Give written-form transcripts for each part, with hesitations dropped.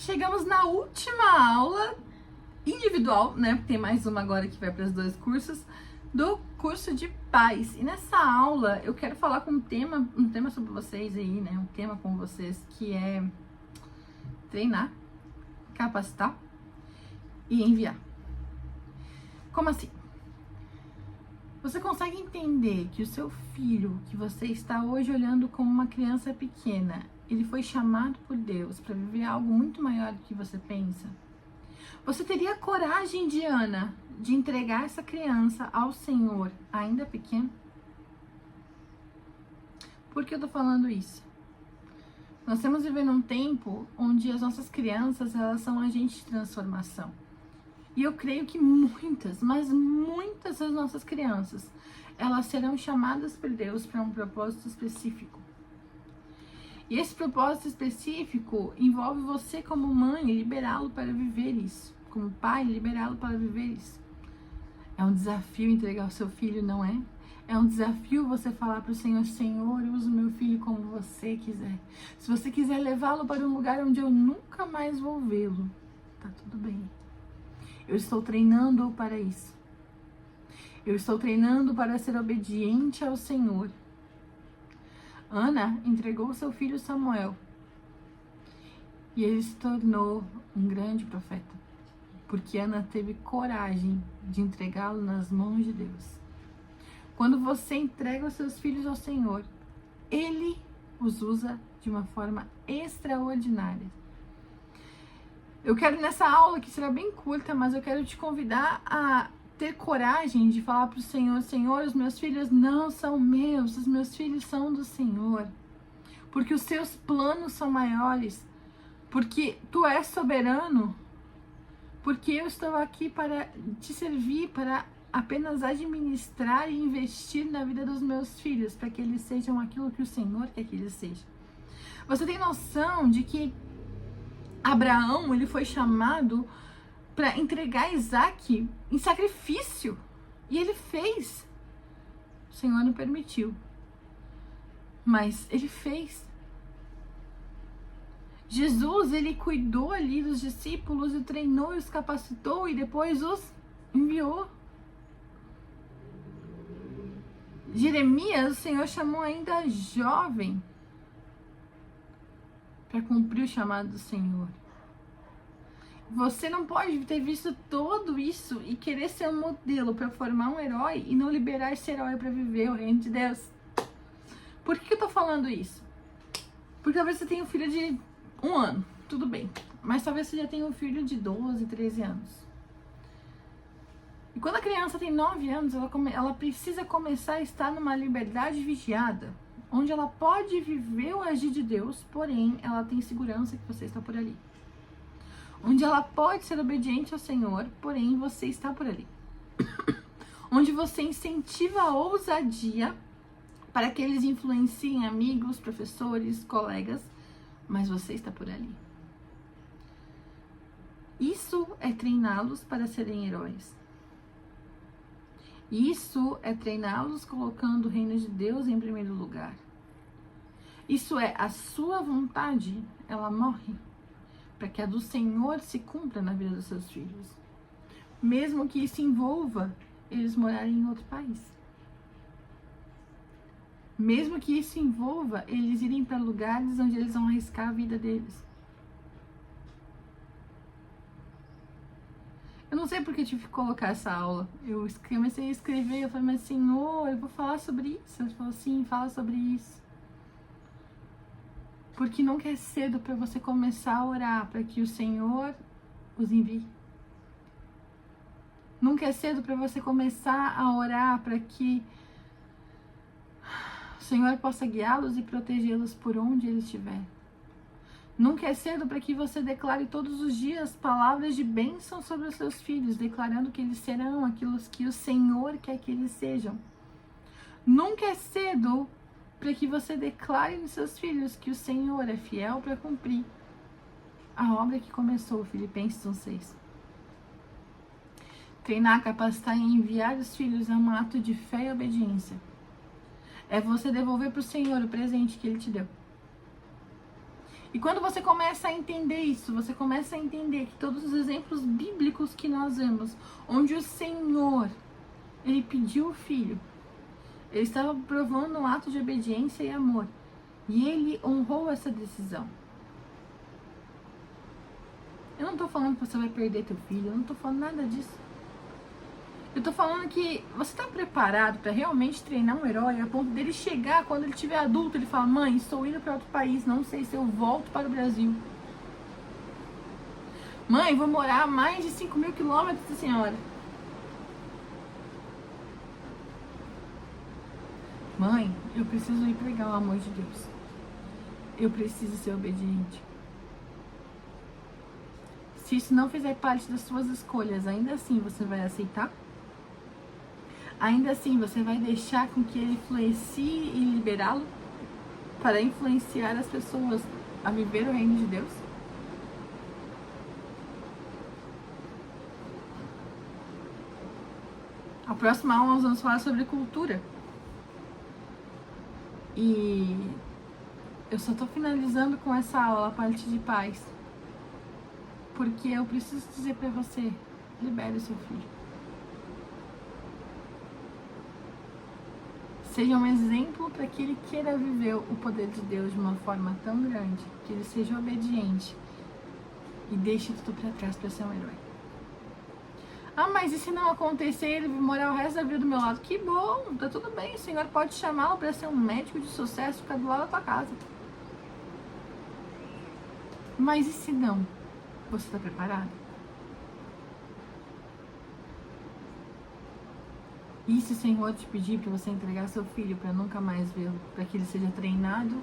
chegamos na última aula individual, né? Tem mais uma agora que vai para os 2 cursos do curso de paz. E nessa aula eu quero falar com um tema sobre vocês aí, né? Um tema com vocês que é treinar, capacitar e enviar. Como assim? Você consegue entender que o seu filho, que você está hoje olhando como uma criança pequena, ele foi chamado por Deus para viver algo muito maior do que você pensa? Você teria coragem, Diana, de entregar essa criança ao Senhor, ainda pequeno? Por que eu tô falando isso? Nós estamos vivendo um tempo onde as nossas crianças, elas são agentes de transformação. E eu creio que muitas, mas muitas das nossas crianças, elas serão chamadas por Deus para um propósito específico. E esse propósito específico envolve você como mãe liberá-lo para viver isso. Como pai, liberá-lo para viver isso. É um desafio entregar o seu filho, não é? É um desafio você falar para o Senhor: Senhor, usa o meu filho como você quiser. Se você quiser levá-lo para um lugar onde eu nunca mais vou vê-lo, tá tudo bem. Eu estou treinando-o para isso. Eu estou treinando para ser obediente ao Senhor. Ana entregou seu filho Samuel. E ele se tornou um grande profeta. Porque Ana teve coragem de entregá-lo nas mãos de Deus. Quando você entrega os seus filhos ao Senhor, Ele os usa de uma forma extraordinária. Eu quero nessa aula, que será bem curta, mas eu quero te convidar a ter coragem de falar para o Senhor: Senhor, os meus filhos não são meus, os meus filhos são do Senhor. Porque os seus planos são maiores, porque Tu és soberano, porque eu estou aqui para te servir, para apenas administrar e investir na vida dos meus filhos, para que eles sejam aquilo que o Senhor quer que eles sejam. Você tem noção de que Abraão, ele foi chamado para entregar Isaac em sacrifício. E ele fez. O Senhor não permitiu. Mas ele fez. Jesus, ele cuidou ali dos discípulos e treinou e os capacitou e depois os enviou. Jeremias, o Senhor chamou ainda jovem para cumprir o chamado do Senhor. Você não pode ter visto tudo isso e querer ser um modelo para formar um herói e não liberar esse herói para viver o reino de Deus. Por que eu tô falando isso? Porque talvez você tenha um filho de 1 ano, tudo bem. Mas talvez você já tenha um filho de 12, 13 anos. E quando a criança tem 9 anos, ela precisa começar a estar numa liberdade vigiada, onde ela pode viver o agir de Deus, porém ela tem segurança que você está por ali. Onde ela pode ser obediente ao Senhor, porém você está por ali. Onde você incentiva a ousadia para que eles influenciem amigos, professores, colegas, mas você está por ali. Isso é treiná-los para serem heróis. Isso é treiná-los colocando o reino de Deus em primeiro lugar. Isso é a sua vontade, ela morre para que a do Senhor se cumpra na vida dos seus filhos. Mesmo que isso envolva eles morarem em outro país. Mesmo que isso envolva eles irem para lugares onde eles vão arriscar a vida deles. Eu não sei porque eu tive que colocar essa aula. Eu comecei a escrever, eu falei: mas Senhor, eu vou falar sobre isso. Ele falou: sim, fala sobre isso. Porque nunca é cedo para você começar a orar para que o Senhor os envie. Nunca é cedo para você começar a orar para que o Senhor possa guiá-los e protegê-los por onde eles estiver. Nunca é cedo para que você declare todos os dias palavras de bênção sobre os seus filhos, declarando que eles serão aquilo que o Senhor quer que eles sejam. Nunca é cedo para que você declare nos seus filhos que o Senhor é fiel para cumprir a obra que começou, Filipenses 1:6. Treinar, capacitar e enviar os filhos é um ato de fé e obediência. É você devolver para o Senhor o presente que Ele te deu. E quando você começa a entender isso, você começa a entender que todos os exemplos bíblicos que nós vemos, onde o Senhor, ele pediu o filho, ele estava provando um ato de obediência e amor, e ele honrou essa decisão. Eu não tô falando que você vai perder teu filho, eu não tô falando nada disso. Eu tô falando que você tá preparado para realmente treinar um herói a ponto dele chegar, quando ele tiver adulto, ele fala: mãe, estou indo para outro país, não sei se eu volto para o Brasil. Mãe, vou morar a mais de 5.000 quilômetros da senhora. Mãe, eu preciso ir pregar o amor de Deus. Eu preciso ser obediente. Se isso não fizer parte das suas escolhas, ainda assim você vai aceitar? Ainda assim você vai deixar com que ele influencie e liberá-lo para influenciar as pessoas a viver o reino de Deus? A próxima aula nós vamos falar sobre cultura. E eu só tô finalizando com essa aula a parte de paz, porque eu preciso dizer pra você: libere o seu filho. Seja um exemplo para que ele queira viver o poder de Deus de uma forma tão grande, que ele seja obediente e deixe tudo para trás para ser um herói. Ah, mas e se não acontecer, ele morar o resto da vida do meu lado? Que bom, tá tudo bem, o Senhor pode chamá-lo para ser um médico de sucesso, ficar do lado da tua casa. Mas e se não? Você está preparado? E se o Senhor te pedir para você entregar seu filho para nunca mais vê-lo, para que ele seja treinado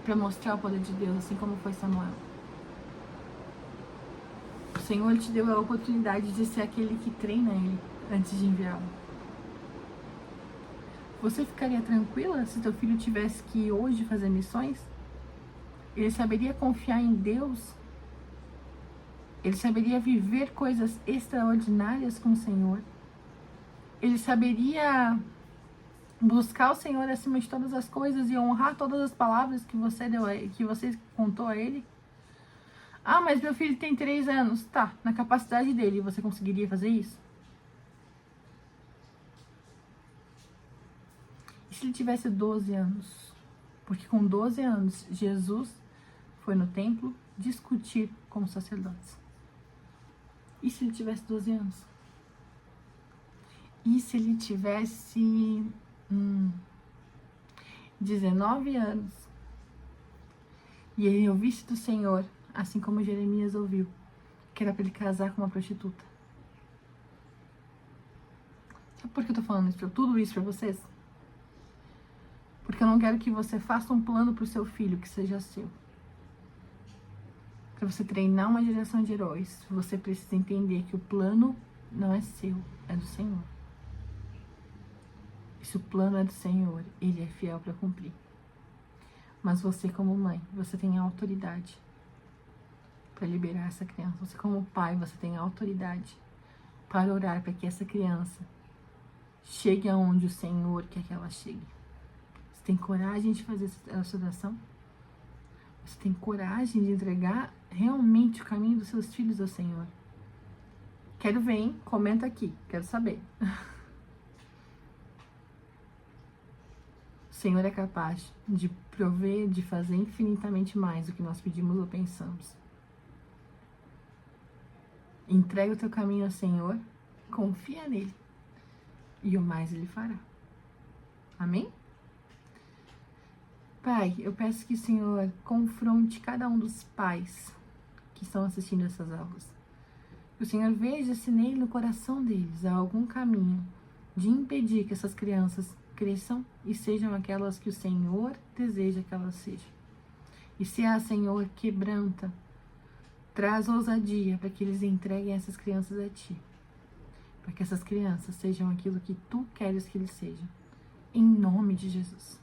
para mostrar o poder de Deus, assim como foi Samuel? O Senhor te deu a oportunidade de ser aquele que treina ele antes de enviá-lo. Você ficaria tranquila se teu filho tivesse que ir hoje fazer missões? Ele saberia confiar em Deus? Ele saberia viver coisas extraordinárias com o Senhor? Ele saberia buscar o Senhor acima de todas as coisas e honrar todas as palavras que você contou a ele? Ah, mas meu filho tem 3 anos. Tá, na capacidade dele, você conseguiria fazer isso? E se ele tivesse 12 anos? Porque com 12 anos, Jesus foi no templo discutir com os sacerdotes. E se ele tivesse 12 anos? E se ele tivesse 19 anos e ele ouvisse do Senhor, assim como Jeremias ouviu, que era para ele casar com uma prostituta? Sabe por que eu tô falando tudo isso para vocês? Porque eu não quero que você faça um plano pro seu filho que seja seu. Para você treinar uma geração de heróis, você precisa entender que o plano não é seu, é do Senhor. Se o plano é do Senhor, Ele é fiel para cumprir. Mas você, como mãe, você tem a autoridade para liberar essa criança. Você, como pai, você tem a autoridade para orar para que essa criança chegue aonde o Senhor quer que ela chegue. Você tem coragem de fazer essa oração? Você tem coragem de entregar realmente o caminho dos seus filhos ao Senhor? Quero ver, hein? Comenta aqui, quero saber. O Senhor é capaz de prover, de fazer infinitamente mais do que nós pedimos ou pensamos. Entrega o teu caminho ao Senhor, confia nele, e o mais Ele fará. Amém? Pai, eu peço que o Senhor confronte cada um dos pais que estão assistindo essas aulas. Que o Senhor veja se nele, no coração deles, há algum caminho de impedir que essas crianças cresçam e sejam aquelas que o Senhor deseja que elas sejam. E se há, Senhor, quebranta, traz ousadia para que eles entreguem essas crianças a Ti. Para que essas crianças sejam aquilo que Tu queres que eles sejam. Em nome de Jesus.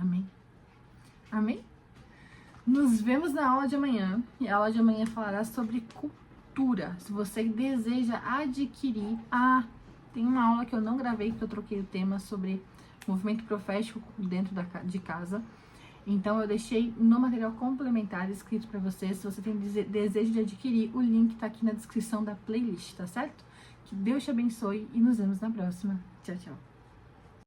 Amém. Amém? Nos vemos na aula de amanhã. E a aula de amanhã falará sobre cultura. Se você deseja adquirir... tem uma aula que eu não gravei, que eu troquei o tema sobre movimento profético dentro de casa. Então eu deixei no material complementar escrito para você. Se você tem desejo de adquirir, o link tá aqui na descrição da playlist, tá certo? Que Deus te abençoe e nos vemos na próxima. Tchau, tchau.